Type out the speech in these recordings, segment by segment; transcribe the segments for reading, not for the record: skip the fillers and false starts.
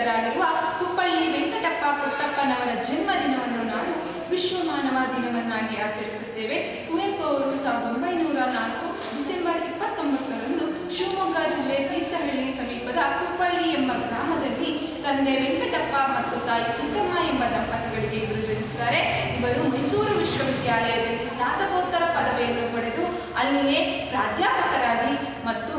ಪ್ರಸಿದ್ಧರಾಗಿರುವ ಕುಪ್ಪಳ್ಳಿ ವೆಂಕಟಪ್ಪ ಪುಟ್ಟಪ್ಪನವರ ಜನ್ಮದಿನವನ್ನು ನಾವು ವಿಶ್ವ ಮಾನವ ದಿನವನ್ನಾಗಿ ಆಚರಿಸುತ್ತೇವೆ. ಕುವೆಂಪು ಅವರು 1904 ಡಿಸೆಂಬರ್ 29ರಂದು ಶಿವಮೊಗ್ಗ ಜಿಲ್ಲೆ ತೀರ್ಥಹಳ್ಳಿ ಸಮೀಪದ ಕುಪ್ಪಳ್ಳಿ ಎಂಬ ಗ್ರಾಮದಲ್ಲಿ ತಂದೆ ವೆಂಕಟಪ್ಪ ಮತ್ತು ತಾಯಿ ಸಿದ್ದಮ್ಮ ಎಂಬ ದಂಪತಿಗಳಿಗೆ ಇವರು ಜನಿಸುತ್ತಾರೆ. ಇವರು ಮೈಸೂರು ವಿಶ್ವವಿದ್ಯಾಲಯದಲ್ಲಿ ಸ್ನಾತಕೋತ್ತರ ಪದವಿಯನ್ನು ಪಡೆದು ಅಲ್ಲಿಯೇ ಪ್ರಾಧ್ಯಾಪಕರಾಗಿ ಮತ್ತು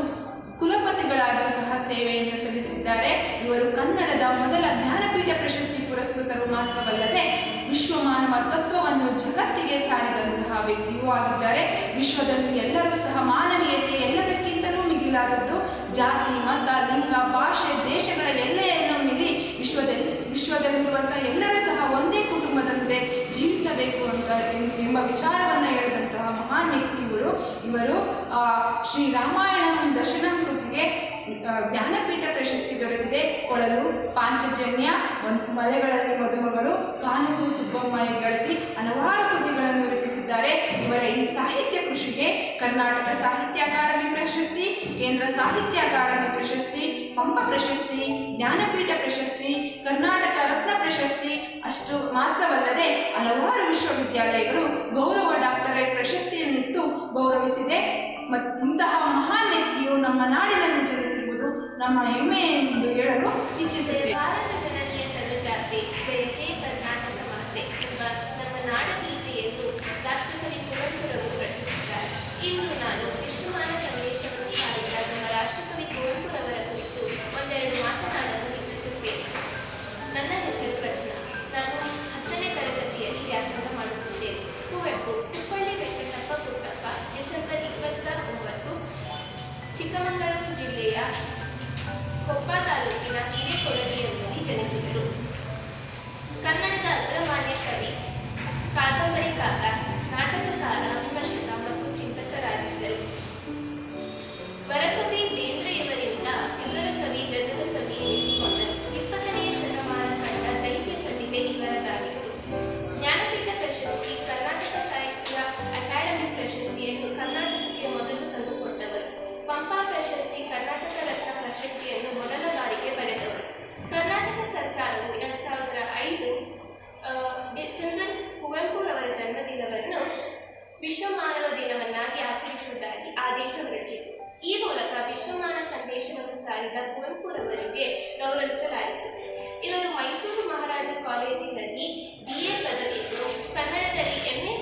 ಕುಲಪತಿಗಳಾಗಿಯೂ ಸಹ ಸೇವೆಯನ್ನು ಸಲ್ಲಿಸಿದ್ದಾರೆ. ಇವರು ಕನ್ನಡದ ಮೊದಲ ಜ್ಞಾನಪೀಠ ಪ್ರಶಸ್ತಿ ಪುರಸ್ಕೃತರು ಮಾತ್ರವಲ್ಲದೆ ವಿಶ್ವ ಮಾನವ ತತ್ವವನ್ನು ಜಗತ್ತಿಗೆ ಸಾರಿದಂತಹ ವ್ಯಕ್ತಿಯೂ ಆಗಿದ್ದಾರೆ. ವಿಶ್ವದಲ್ಲಿ ಎಲ್ಲರೂ ಸಹ ಮಾನವೀಯತೆ ಎಲ್ಲದಕ್ಕಿಂತಲೂ ಮಿಗಿಲಾದದ್ದು. ಜಾತಿ, ಮತ, ಲಿಂಗ, ಭಾಷೆ, ದೇಶಗಳ ಎಲ್ಲೆಯನ್ನು ಮೀರಿ ವಿಶ್ವದಲ್ಲಿರುವಂತಹ ಎಲ್ಲರೂ ಸಹ ಒಂದೇ ಕುಟುಂಬದಂತೆ ಜೀವಿಸಬೇಕು ಅಂತ ಎಂಬ ವಿಚಾರವನ್ನು ಹೇಳಿದಂತಹ ಮಹಾನ್ ವ್ಯಕ್ತಿ ಇವರು ಶ್ರೀ ರಾಮಾಯಣಂ ದರ್ಶನಂ ಕೃತಿಗೆ ಜ್ಞಾನಪೀಠ ಪ್ರಶಸ್ತಿ ದೊರೆತಿದೆ. ಕೊಳಲು, ಪಾಂಚಜನ್ಯ, ಮಲೆಗಳಲ್ಲಿ ಮದುಮಗಳು, ಕಾನೂರು ಸುಬ್ಬಮ್ಮ ಗೆಳತಿ ಹಲವಾರು ಕೃತಿಗಳನ್ನು ರಚಿಸಿದ್ದಾರೆ. ಇವರ ಈ ಸಾಹಿತ್ಯ ಕೃಷಿಗೆ ಕರ್ನಾಟಕ ಸಾಹಿತ್ಯ ಅಕಾಡೆಮಿ ಪ್ರಶಸ್ತಿ, ಕೇಂದ್ರ ಸಾಹಿತ್ಯ ಅಕಾಡೆಮಿ ಪ್ರಶಸ್ತಿ, ಪಂಪ ಪ್ರಶಸ್ತಿ, ಜ್ಞಾನಪೀಠ ಪ್ರಶಸ್ತಿ, ಕರ್ನಾಟಕ ರತ್ನ ಪ್ರಶಸ್ತಿ ಅಷ್ಟು ಮಾತ್ರವಲ್ಲದೆ ಹಲವಾರು ವಿಶ್ವವಿದ್ಯಾಲಯಗಳು ಗೌರವ ಡಾಕ್ಟರೇಟ್ ಪ್ರಶಸ್ತಿಯನ್ನಿತ್ತು ಗೌರವಿಸಿದೆ. ಇಂತಹ ಮಹಾನ್ ವ್ಯಕ್ತಿಯು ನಮ್ಮ ನಾಡಿನಲ್ಲಿ ಜನಿಸಿರುವುದು ನಮ್ಮ ಹೆಮ್ಮೆ ಎಂದು ಹೇಳಲು ಇಚ್ಛಿಸುತ್ತೇವೆ. ಭಾರತ ಜನನಿಯ ತನುಜಾತೆ ಜಯ ಹೇ ಕರ್ನಾಟಕ ಮಾತೆ ಎಂಬ ನಮ್ಮ ನಾಡಗೀತೆಯನ್ನು ರಾಷ್ಟ್ರಕವಿ ಕುವೆಂಪುರವರು ರಚಿಸಿದ್ದಾರೆ. ಇಂದು ನಾನು ವಿಶ್ವಮಾನ ಸಂದೇಶವನ್ನು ಸಾರಿದ ನಮ್ಮ ರಾಷ್ಟ್ರಕವಿ ಕುವೆಂಪುರವರ ಕುರಿತು ಒಂದೆರಡು ಮಾತನಾಡಲು ಇಚ್ಛಿಸುತ್ತೇನೆ. ನನ್ನ ಹೆಸರು ರಚನಾ. ನಾನು 10ನೇ ತರಗತಿಯಲ್ಲಿ ವ್ಯಾಸಂಗ ಮಾಡುತ್ತಿದ್ದೇನೆ. ಕುವೆಂಪು ಕುಪ್ಪಳ್ಳಿ ವೆಂಕಟಪ್ಪ ಪುಟ್ಟಪ್ಪ ಡಿಸೆಂಬರ್ 29 ಚಿಕ್ಕಮಗಳೂರು ಜಿಲ್ಲೆಯ ಕೊಪ್ಪ ತಾಲೂಕಿನ ಹಿರೇಕೊಳಲಿ ಎಂಬಲ್ಲಿ ಜನಿಸಿದರು. ಕನ್ನಡದ ಅಗ್ರಮಾನ್ಯ ಕವಿ, ಕಾದಂಬರಿಕಾರ, ನಾಟಕಕಾರ, ವಿಮರ್ಶಕ ಮತ್ತು ಚಿಂತಕರಾಗಿದ್ದರು. ವರಕವಿ ಬೇಂದ್ರೆಯವರಿಂದ ಯುಗರ ಕವಿ, ಜಗದ ಕವಿ ಎನಿಸಿಕೊಂಡರು. 20ನೇ ಶತಮಾನ ಕಂಡ ದೈತ್ಯ ಪ್ರತಿಭೆ ಇವರದಾಗಿತ್ತು. ಜ್ಞಾನಪೀಠ ಪ್ರಶಸ್ತಿ, ಕರ್ನಾಟಕ ಸಾಹಿತ್ಯ ಅಕಾಡೆಮಿ ಪ್ರಶಸ್ತಿಯನ್ನು ಕರ್ನಾಟಕಕ್ಕೆ ಮೊದಲು ತಂದುಕೊಟ್ಟವರು. ಪಂಪ ಪ್ರಶಸ್ತಿ, ಕರ್ನಾಟಕ ರತ್ನ ಪ್ರಶಸ್ತಿಯನ್ನು ಮೊದಲ ಬಾರಿಗೆ ಪಡೆದವರು. ಕರ್ನಾಟಕ ಸರ್ಕಾರವು 2005 ಡಿಸೆಂಬರ್ ಕುವೆಂಪುರವರ ಜನ್ಮದಿನವನ್ನು ವಿಶ್ವ ಮಾನವ ದಿನವನ್ನಾಗಿ ಆಚರಿಸುವುದಾಗಿ ಆದೇಶ ಹೊರಡಿಸಿತು. ಈ ಮೂಲಕ ವಿಶ್ವಮಾನ ಸಂದೇಶವನ್ನು ಸಾರಿದ ಕುವೆಂಪುರವರಿಗೆ ಗೌರವಿಸಲಾಯಿತು. ಇವರು ಮೈಸೂರು ಮಹಾರಾಜ ಕಾಲೇಜಿನಲ್ಲಿ BA ಪದವಿಯನ್ನು, ಕನ್ನಡದಲ್ಲಿ MA